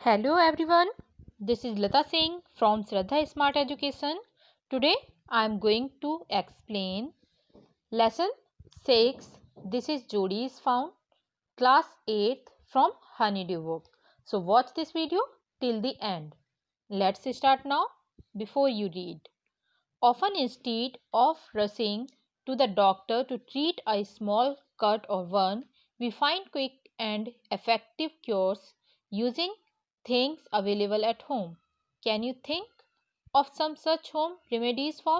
Hello everyone, this is Lata Singh from Shraddha Smart Education. Today I am going to explain lesson 6. This is Jodi is found, class 8 from Honeydew book. So watch this video till the end. Let's start now. Before you read, often instead of rushing to the doctor to treat a small cut or burn, we find quick and effective cures using things available at home. Can you think of some such home remedies for?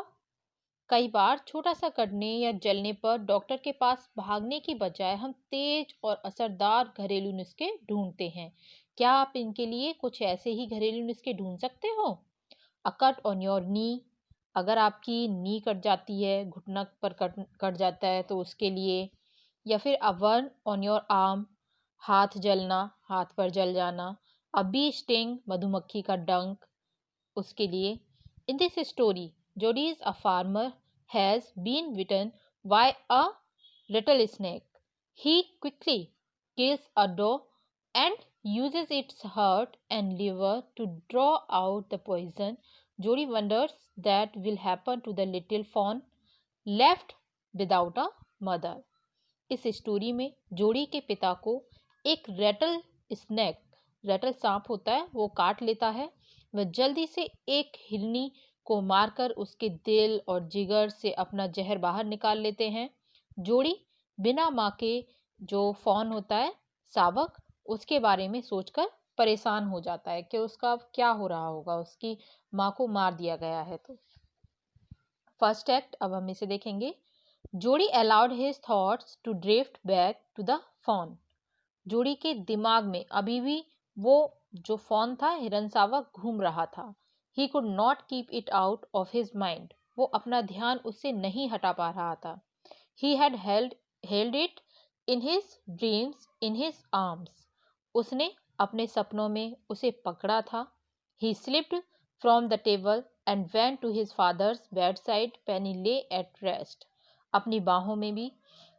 कई बार छोटा सा कटने या जलने पर doctor के पास भागने की बजाय हम तेज और असरदार घरेलू नुस्खे ढूंढते हैं। क्या आप इनके लिए कुछ ऐसे ही घरेलू नुस्खे ढूंढ सकते हो? अ कट ऑन योर नी, अगर आपकी नी कट जाती है, घुटना पर कट जाता है तो उसके लिए। या फिर a burn on your arm, हाथ जलना, हाथ पर जल जाना। अ बी स्टिंग, मधुमक्खी का डंक, उसके लिए। In this story, Jody is a farmer has been bitten by a rattlesnake. He quickly kills a doe and uses its heart and liver to draw out the poison. Jodi wonders that will happen to the little fawn left without a mother. इस story में जोड़ी के पिता को एक snake, rattle सांप होता है, वो काट लेता है। वह जल्दी से एक हिरनी को मारकर उसके दिल और जिगर से अपना जहर बाहर निकाल लेते हैं। जोड़ी बिना माँ के, जो फॉन होता है, सावक, उसके बारे में सोचकर परेशान हो जाता है कि उसका क्या हो रहा होगा, उसकी माँ को मार दिया गया है। तो फर्स्ट एक्ट अब हम इसे देखेंगे। Jody allowed his thoughts to drift back to the fawn. Jody के दिमाग में अभी भी वो जो फॉन था, हिरन सावक, घूम रहा था। He could not keep it out of his mind, वो अपना ध्यान उससे नहीं हटा पा रहा था। He had held it in his dreams in his arms, उसने अपने सपनों में उसे पकड़ा था। He slipped from the table and went to his father's bedside. Penny lay at rest, अपनी बाहों में भी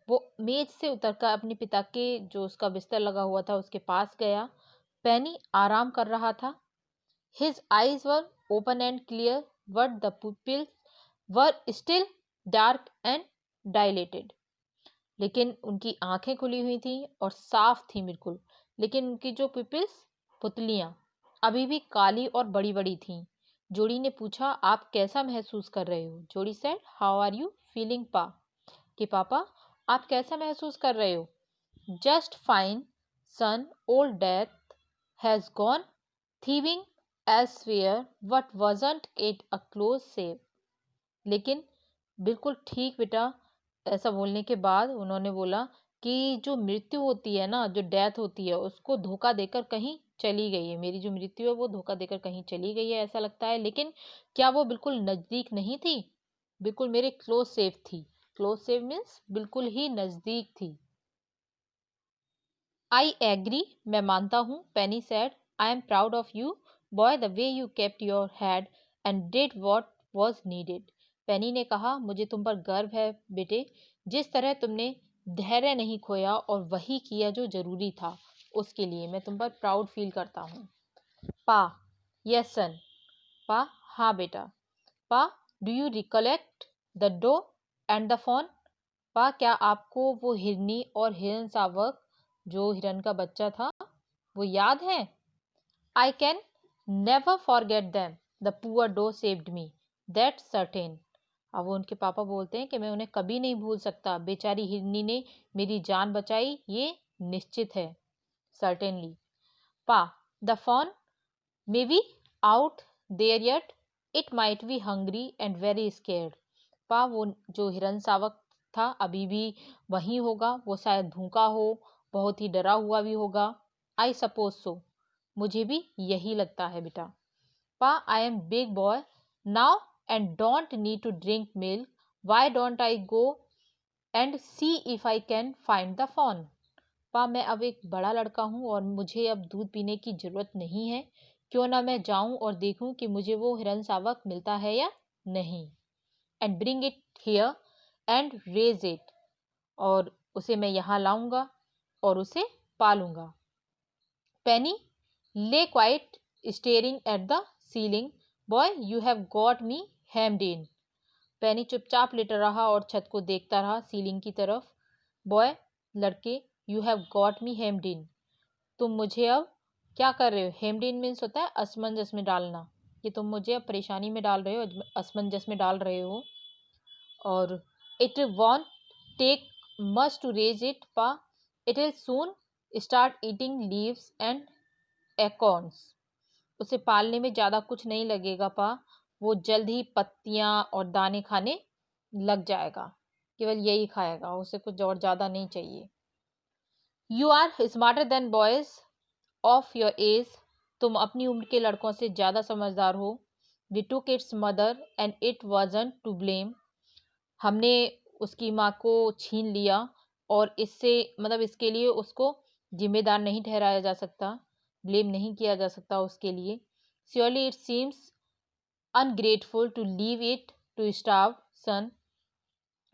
वो मेज से उतरकर अपने पिता के, जो उसका बिस्तर लगा हुआ था, उसके पास गया। पेनी आराम कर रहा था। His eyes were open and clear but the pupils were still dark and dilated. लेकिन उनकी आंखें खुली हुई थी और साफ थी बिल्कुल, लेकिन उनकी जो पिपिल्स, पुतलियां, अभी भी काली और बड़ी बड़ी थीं। जोड़ी ने पूछा, आप कैसा महसूस कर रहे हो? Jody said, how are you feeling pa? कि पापा, आप कैसा महसूस कर रहे हो? Just fine son, old death has gone thieving elsewhere but wasn't it a close shave. लेकिन बिल्कुल ठीक बेटा। ऐसा बोलने के बाद उन्होंने बोला कि जो मृत्यु होती है ना, जो डेथ होती है, उसको धोखा देकर कहीं चली गई है। मेरी जो मृत्यु है वो धोखा देकर कहीं चली गई है, ऐसा लगता है। लेकिन क्या वो बिल्कुल नजदीक नहीं थी? बिल्कुल मेरे क्लोज सेव थी। क्लोज सेव मीन्स बिल्कुल ही नजदीक थी। आई एग्री, मैं मानता हूँ। Penny said, I am proud of you boy, the way you kept your head and did what was needed. Penny ने कहा, मुझे तुम पर गर्व है बेटे, जिस तरह तुमने धैर्य नहीं खोया और वही किया जो जरूरी था, उसके लिए मैं तुम पर प्राउड फील करता हूँ। पा, यस सन। पा, हाँ बेटा। Pa, do you recollect the doe and the fawn? Pa, क्या आपको वो हिरनी और हिरन सावक, जो हिरन का बच्चा था, वो याद है? I can never forget them, the poor doe saved me, that's certain. अब वो उनके पापा बोलते हैं कि मैं उन्हें कभी नहीं भूल सकता, बेचारी हिरनी ने मेरी जान बचाई, ये निश्चित है। Certainly. Pa, the fawn may be out there yet, it might be hungry and very scared. Pa, वो जो हिरन सावक था अभी भी वहीं होगा, वो शायद भूखा हो, बहुत ही डरा हुआ भी होगा। आई सपोज सो, मुझे भी यही लगता है बेटा। Pa, I am big boy now and don't need to drink milk, why don't I go and see if I can find the fawn? Pa, मैं अब एक बड़ा लड़का हूँ और मुझे अब दूध पीने की जरूरत नहीं है, क्यों ना मैं जाऊं और देखूं कि मुझे वो हिरन सावक मिलता है या नहीं। And bring it here and raise it, और उसे मैं यहाँ लाऊंगा और उसे पालूंगा। पेनी lay quiet staring at the ceiling. Boy, you have got me hemmed in. पेनी चुपचाप लेटा रहा और छत को देखता रहा, सीलिंग की तरफ. बॉय, लड़के, यू हैव गॉट मी हेम्ड इन. तुम मुझे अब क्या कर रहे हो? हेम्ड इन मीन्स होता है असमंजस में डालना, कि तुम मुझे अब परेशानी में डाल रहे हो, असमंजस में डाल रहे हो. और it won't take much to raise it pa, it will soon start eating leaves and acorns. उसे पालने में ज़्यादा कुछ नहीं लगेगा पा, वो जल्द ही पत्तियां और दाने खाने लग जाएगा. केवल यही खाएगा, उसे कुछ और ज़्यादा नहीं चाहिए. You are smarter than boys of your age. तुम अपनी उम्र के लड़कों से ज़्यादा समझदार हो. We took its mother and it wasn't to blame. हमने उसकी माँ को छीन लिया और इससे मतलब इसके लिए उसको जिम्मेदार नहीं ठहराया जा सकता, ब्लेम नहीं किया जा सकता उसके लिए. Surely it seems ungrateful to leave it to starve, son.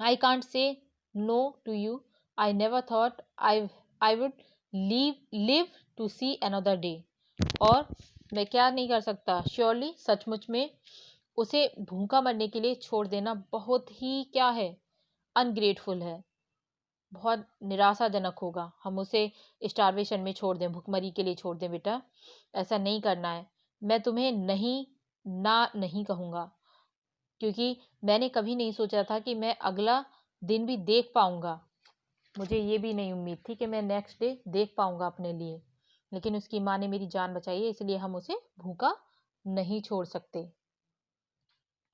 I can't say no to you. I never thought I would live to see another day. और मैं क्या नहीं कर सकता. श्योरली, सचमुच में उसे भूखा मरने के लिए छोड़ देना बहुत ही क्या है, अनग्रेटफुल है, बहुत निराशाजनक होगा. हम उसे स्टारवेशन में छोड़ दें, भूखमरी के लिए छोड़ दें. बेटा, ऐसा नहीं करना है. मैं तुम्हें नहीं कहूँगा, क्योंकि मैंने कभी नहीं सोचा था कि मैं अगला दिन भी देख पाऊँगा. मुझे ये भी नहीं उम्मीद थी कि मैं नेक्स्ट डे देख पाऊँगा अपने लिए. लेकिन उसकी माँ ने मेरी जान बचाई है, इसलिए हम उसे भूखा नहीं छोड़ सकते.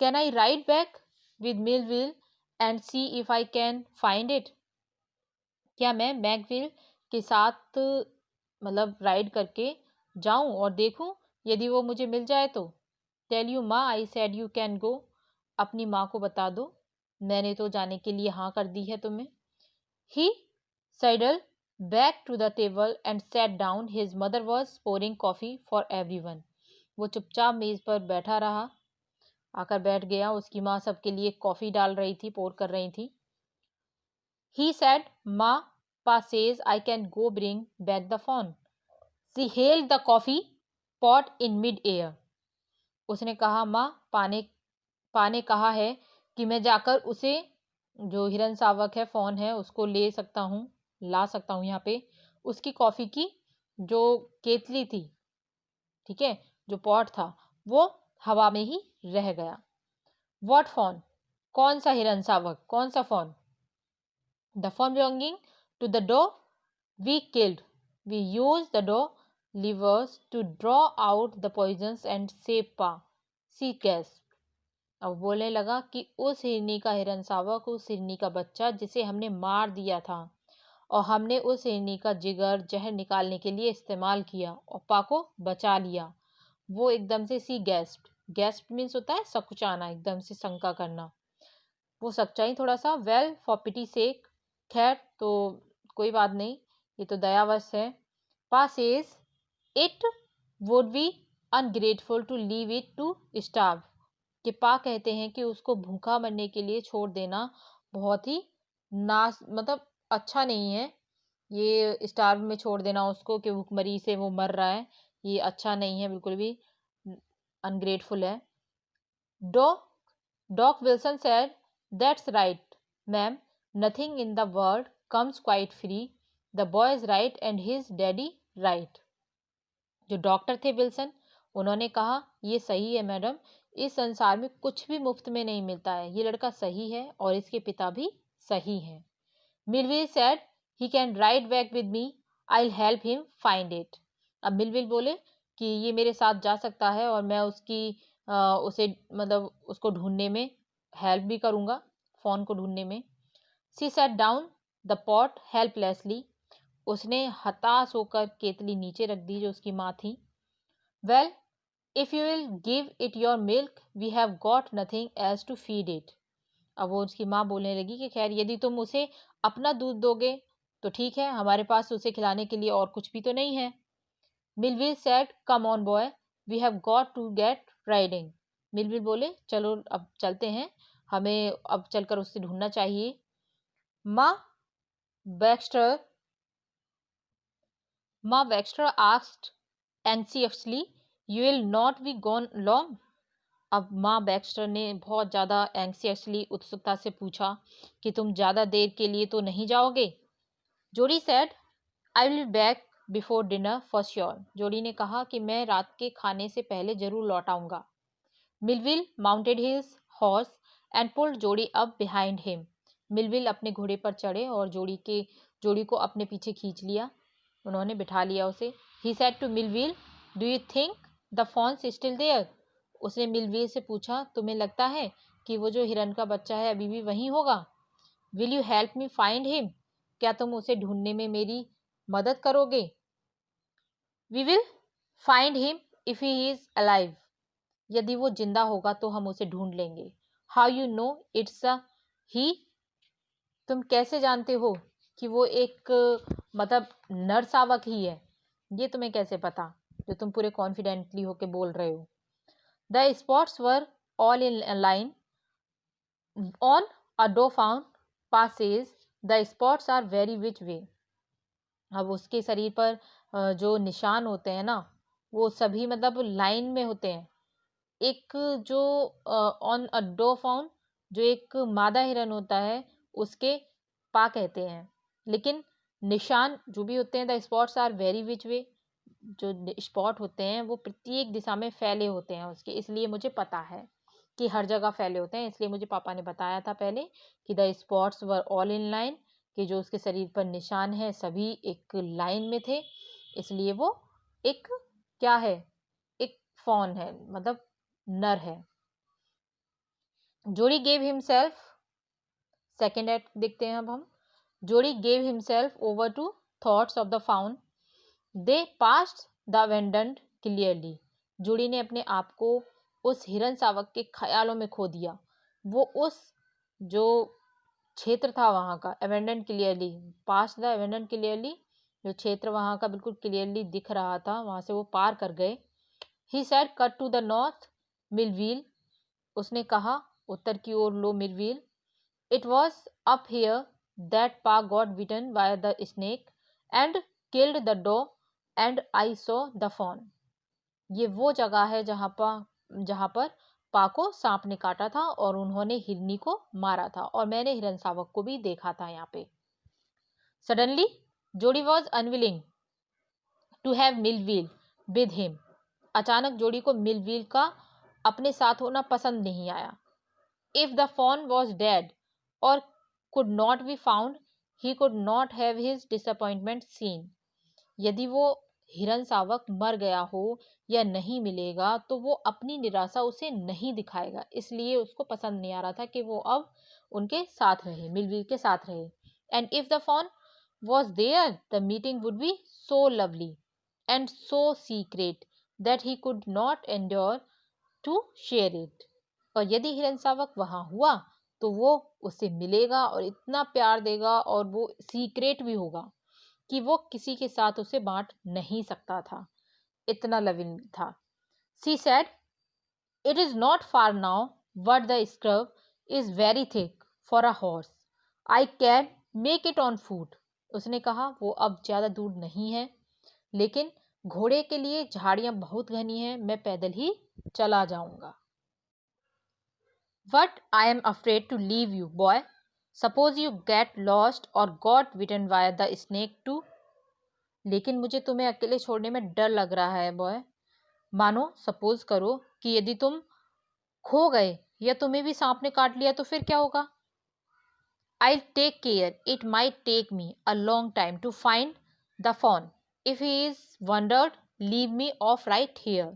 Can I ride back with Millville and see if I can find it. क्या मैं मैकविल के साथ मतलब राइड करके जाऊं और देखूं यदि वो मुझे मिल जाए तो. टेल यू माँ I said you can go. अपनी माँ को बता दो, मैंने तो जाने के लिए हाँ कर दी है तुम्हें. He sidled back to the table and sat down. His mother was pouring coffee for everyone. वो चुपचाप मेज पर बैठा रहा, आकर बैठ गया. उसकी माँ सबके लिए कॉफी डाल रही थी, पोर कर रही थी. He said, Ma, Pa says I can go bring back the phone. She held the coffee pot in mid-air. उसने कहा, माँ, पाने कहा है कि मैं जाकर उसे, जो हिरन सावक है, फ़ोन है, उसको ला सकता हूँ यहाँ पे. उसकी कॉफ़ी की जो केतली थी, ठीक है, जो पॉट था, वो हवा में ही रह गया. What phone? कौन सा हिरन सावक, कौन सा phone? The phone belonging to the door we killed. We used the door levers to draw out the poisons and save Pa. She gasped. अब बोलने लगा कि उस हिरनी का हिरन सावक, उस हिरनी का बच्चा जिसे हमने मार दिया था, और हमने उस हिरनी का जिगर जहर निकालने के लिए इस्तेमाल किया और पा को बचा लिया. वो एकदम से सी गैस्प. गैस्प मीन्स होता है सकुचाना, एकदम से शंका करना. वो सच्चाई थोड़ा सा. वेल, फॉर पिटी सेक. खैर, तो कोई बात नहीं, ये तो दयावश है. Pa says it would be ungrateful to leave it to starve. कि पा कहते हैं कि उसको भूखा मरने के लिए छोड़ देना बहुत ही मतलब अच्छा नहीं है. ये स्टार्व में छोड़ देना उसको कि भूखमरी से वो मर रहा है, ये अच्छा नहीं है, बिल्कुल भी अनग्रेटफुल है. Doc Wilson said, "That's right, ma'am. Nothing in the world comes quite free. The boy is right and his daddy right." जो डॉक्टर थे विल्सन, उन्होंने कहा, ये सही है मैडम, इस संसार में कुछ भी मुफ्त में नहीं मिलता है. ये लड़का सही है और इसके पिता भी सही हैं. Millville said, "He can ride back with me. I'll help him find it." अब मिलविल बोले कि ये मेरे साथ जा सकता है और मैं उसे मतलब उसको ढूंढने में हेल्प भी करूँगा, फ़ोन को ढूंढने में. She said down the pot helplessly. उसने हताश होकर केतली नीचे रख दी, जो उसकी माँ थी. Well, if you will give it your milk, we have got nothing else to feed it. अब वो उसकी माँ बोलने लगी कि खैर, यदि तुम उसे अपना दूध दोगे तो ठीक है, हमारे पास उसे खिलाने के लिए और कुछ भी तो नहीं है. Millwheel said, come on boy, we have got to get riding. Millwheel बोले, चलो अब चलते हैं, हमें अब चलकर उससे ढूंढना चाहिए. माँ Baxter asked anxiously, you will not be gone long. अब माँ बैक्स्टर ने बहुत ज़्यादा एंग्सियसली उत्सुकता से पूछा कि तुम ज़्यादा देर के लिए तो नहीं जाओगे. जोडी said, I will back before dinner for sure. जोडी ने कहा कि मैं रात के खाने से पहले जरूर लौट आऊंगा. Millville mounted his horse and pulled जोडी अप बिहाइंड हिम. मिलविल अपने घोड़े पर चढ़े और जोडी को अपने पीछे खींच लिया. उन्होंने बिठा लिया उसे. He said to Millwheel, do you think the fawn's still there? उसने मिलविल से पूछा, तुम्हें लगता है कि वो जो हिरन का बच्चा है अभी भी वहीं होगा? Will you help me find him? क्या तुम उसे ढूंढने में मेरी मदद करोगे? We will find him if he is alive. यदि वो जिंदा होगा तो हम उसे ढूंढ लेंगे. How you know it's a he? तुम कैसे जानते हो कि वो एक मतलब नरसावक ही है? ये तुम्हें कैसे पता जो तुम पूरे कॉन्फिडेंटली होके बोल रहे हो? The spots were all in line on a dauphin passes. The spots are very which way. अब उसके शरीर पर जो निशान होते हैं ना, वो सभी मतलब लाइन में होते हैं. एक जो ऑन अ dauphin, जो एक मादा हिरन होता है, उसके पा कहते हैं. लेकिन निशान जो भी होते हैं, the spots are very which way, जो स्पॉट होते हैं वो प्रत्येक दिशा में फैले होते हैं उसके. इसलिए मुझे पता है कि हर जगह फैले होते हैं. इसलिए मुझे पापा ने बताया था पहले कि the spots were all in line, कि जो उसके शरीर पर निशान है सभी एक लाइन में थे. इसलिए वो एक क्या है, एक फॉन है, मतलब नर है. जोडी गेव हिमसेल्फ, सेकेंड एक्ट देखते हैं अब हम. Jody gave himself over to thoughts of the fawn. They passed the abandoned clearing. Jody ने अपने आप को उस हिरन शावक के ख्यालों में खो दिया. वो उस जो क्षेत्र था वहां का, abandoned clearly, past the abandoned clearly, जो क्षेत्र वहां का बिल्कुल क्लियरली दिख रहा था, वहां से वो पार कर गए. He said, cut to the north Millwheel. उसने कहा, उत्तर की ओर लो Millwheel. It was up here that pa got bitten by the snake and killed the doe and I saw the fawn. ये वो जगह है जहां पर पा को सांप ने काटा था और उन्होंने हिरनी को मारा था, और मैंने हिरन शावक को भी देखा था यहाँ पे. Suddenly Jody was unwilling to have Millwheel with him. अचानक जोडी को मिलविल का अपने साथ होना पसंद नहीं आया. If the fawn was dead और could not be found, he could not have his disappointment seen. यदि वो हिरन शावक मर गया हो या नहीं मिलेगा तो वो अपनी निराशा उसे नहीं दिखाएगा. इसलिए उसको पसंद नहीं आ रहा था कि वो अब उनके साथ रहे, मिलविल के साथ रहे. And if the fawn was there the meeting would be so lovely and so secret that he could not endure to share it. और यदि हिरन शावक वहां हुआ तो वो उससे मिलेगा और इतना प्यार देगा और वो सीक्रेट भी होगा कि वो किसी के साथ उसे बांट नहीं सकता था. इतना लविंग था. She said, it is not far now, but the scrub is very thick for a horse. I can make it on foot. उसने कहा, वो अब ज्यादा दूर नहीं है, लेकिन घोड़े के लिए झाड़ियां बहुत घनी हैं, मैं पैदल ही चला जाऊंगा. But I am afraid to leave you, boy. Suppose you get lost or got bitten by the snake too. लेकिन मुझे तुम्हें अकेले छोड़ने में डर लग रहा है, बॉय. मानो सपोज करो कि यदि तुम खो गए या तुम्हें भी सांप ने काट लिया तो फिर क्या होगा? I'll take care. It might take me a long time to find the fawn. If he is wandered, leave me off right here.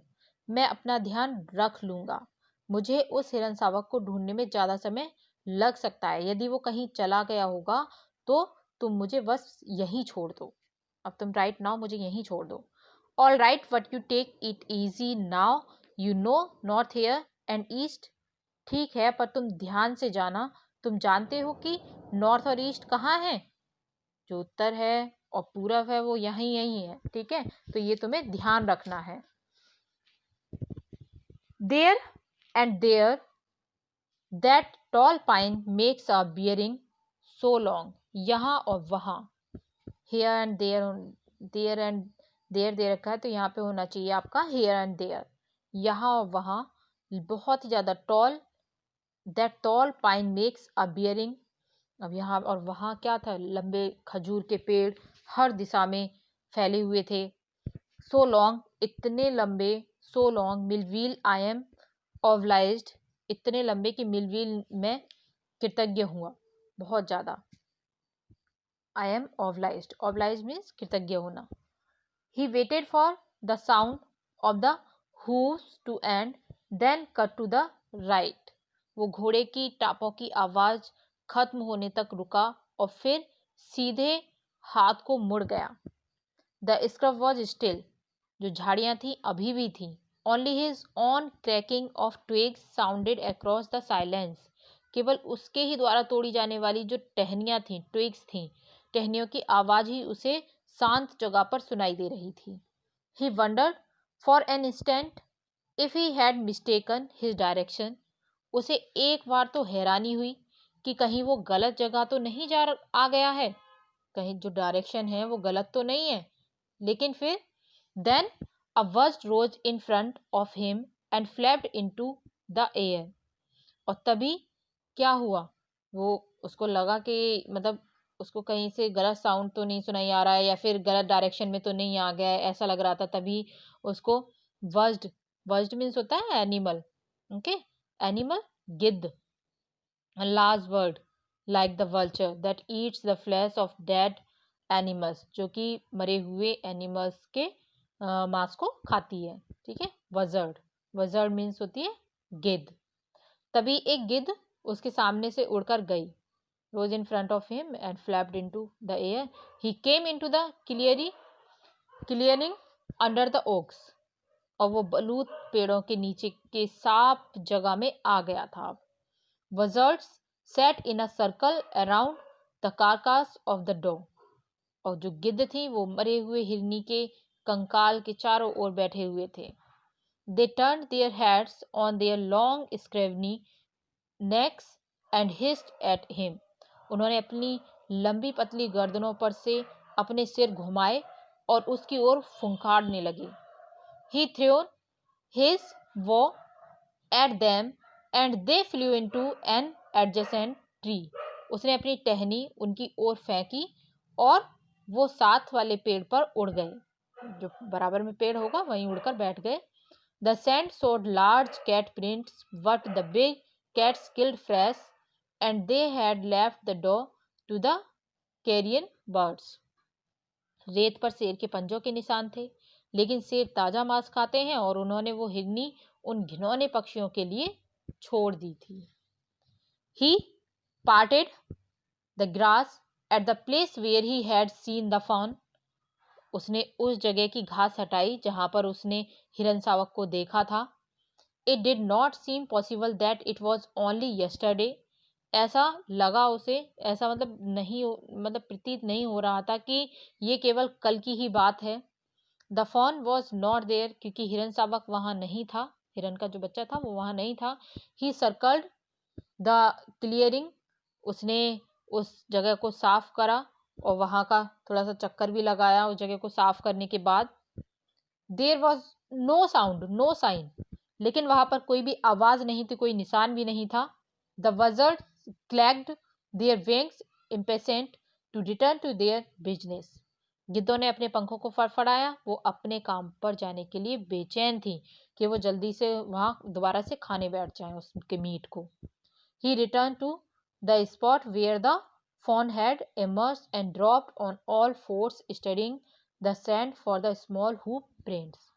मैं अपना ध्यान रख लूंगा. मुझे उस हिरन शावक को ढूंढने में ज्यादा समय लग सकता है. यदि वो कहीं चला गया होगा तो तुम मुझे बस यहीं छोड़ दो. अब तुम राइट नाउ मुझे यहीं छोड़ दो. All right, but you take it easy now. You know north here and east. ठीक है, पर तुम ध्यान से जाना. तुम जानते हो कि नॉर्थ और ईस्ट कहाँ है? जो उत्तर है और पूरब है वो यहीं यहीं है. ठीक है, तो ये तुम्हें ध्यान रखना है. There and there that tall pine makes a bearing so long. यहाँ और वहाँ, here and there, there and there दे रखा है तो यहाँ पे होना चाहिए आपका हियर एंड देयर, यहाँ और वहाँ। बहुत ही ज़्यादा tall, that tall pine makes a bearing, अब यहाँ और वहाँ क्या था, लंबे खजूर के पेड़ हर दिशा में फैले हुए थे। सो लॉन्ग, इतने लंबे, so long Millwheel I am obliged, इतने लंबे कि मिलवील में कृतज्ञ हुआ बहुत ज़्यादा। I am obliged, obliged means कृतज्ञ होना। He waited for the sound of the hooves to end, then cut to the right, वो घोड़े की टापों की आवाज खत्म होने तक रुका और फिर सीधे हाथ को मुड़ गया। द स्क्रब वॉज स्टिल, जो झाड़ियां थी अभी भी थी। Only his on cracking of twigs sounded across the silence, केवल उसके ही द्वारा तोड़ी जाने वाली जो टहनियां थी, ट्विग्स थी, टहनियों की आवाज ही उसे शांत जगह पर सुनाई दे रही थी। He wondered for an instant if he had mistaken his direction, उसे एक बार तो हैरानी हुई कि कहीं वो गलत जगह तो नहीं आ गया है, कहीं जो डायरेक्शन है वो गलत तो नहीं है। लेकिन फिर then a buzzard rose in front of him and flapped into the air, और तभी क्या हुआ, वो उसको लगा कि मतलब उसको कहीं से गलत साउंड तो नहीं सुनाई आ रहा है या फिर गलत डायरेक्शन में तो नहीं आ गया है, ऐसा लग रहा था। तभी उसको वज्ड, वज्ड मीन्स होता है एनिमल, ओके, एनिमल, गिद्ध, large bird like the vulture that eats the flash of dead animals, जो कि मरे हुए एनिमल्स के मांस को खाती है, ठीक है। वजर्ड, वजर्ड मीन्स होती है गिद्ध। तभी एक गिद्ध उसके सामने से उड़कर गई, rose in front of him and flapped into the air, he came into the clearing under the oaks, और वो बलूत पेड़ों के नीचे के साफ जगह में आ गया था। Wizards sat in a circle around the carcass of the dog, और जो गिद्ध थी वो मरे हुए हिरनी के कंकाल के चारों ओर बैठे हुए थे। They turned their heads on their long scraggly necks and hissed at him. उन्होंने अपनी लंबी पतली गर्दनों पर से अपने सिर घुमाए और उसकी ओर फुंकारने लगे। He threw his bow at them and they flew into an adjacent tree. उसने अपनी टहनी उनकी ओर फेंकी और वो साथ वाले पेड़ पर उड़ गए, जो बराबर में पेड़ होगा वहीं उड़कर बैठ गए। The sand showed large cat prints, but the big cats killed fresh, and they had left the door to the carrion birds. रेत पर शेर के पंजों के निशान थे, लेकिन शेर ताजा मांस खाते हैं और उन्होंने वो हिरनी उन घिनौने पक्षियों के लिए छोड़ दी थी। He parted the grass at the place where he had seen the fawn. उसने उस जगह की घास हटाई जहां पर उसने हिरन शावक को देखा था। It did not seem possible that it was only yesterday. ऐसा लगा उसे, ऐसा मतलब प्रतीत नहीं हो रहा था कि ये केवल कल की ही बात है। The fawn was not there, क्योंकि हिरन शावक वहां नहीं था, हिरन का जो बच्चा था वो वहां नहीं था। ही सर्कल्ड द क्लियरिंग, उसने उस जगह को साफ करा और वहां का थोड़ा सा चक्कर भी लगाया उस जगह को साफ करने के बाद। There was no sound, no sign, लेकिन वहां पर कोई भी आवाज नहीं थी, कोई निशान भी नहीं था। The buzzards clacked their wings impatient to return to their business, गिद्धों ने अपने पंखों को फड़फड़ाया, वो अपने काम पर जाने के लिए बेचैन थी कि वो जल्दी से वहां दोबारा से खाने बैठ जाए उसके मीट को। He returned to the spot where the fawn had emerged and dropped on all fours, studying the sand for the small hoof prints.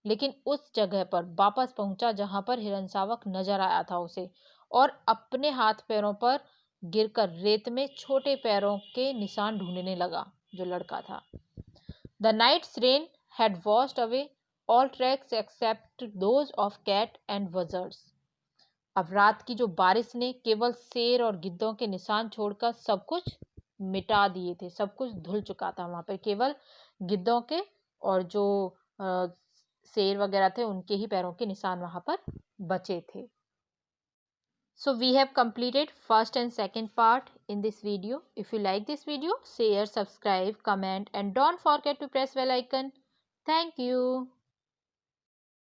लेकिन उस जगह पर वापस पहुंचा जहां पर हिरन शावक नजर आया था उसे, और अपने हाथ पैरों पर गिरकर रेत में छोटे पैरों के निशान ढूंढने लगा जो लड़का था। The night's rain had washed away all tracks except those of cat and buzzards. अब रात की जो बारिश ने केवल शेर और गिद्धों के निशान छोड़कर सब कुछ मिटा दिए थे, सब कुछ धुल चुका था वहां पर, केवल गिद्धों के और जो शेर वगैरह थे उनके ही पैरों के निशान वहां पर बचे थे। So we have completed first and second part in this video. If you like this video, share, subscribe, comment and don't forget to press bell icon. Thank you.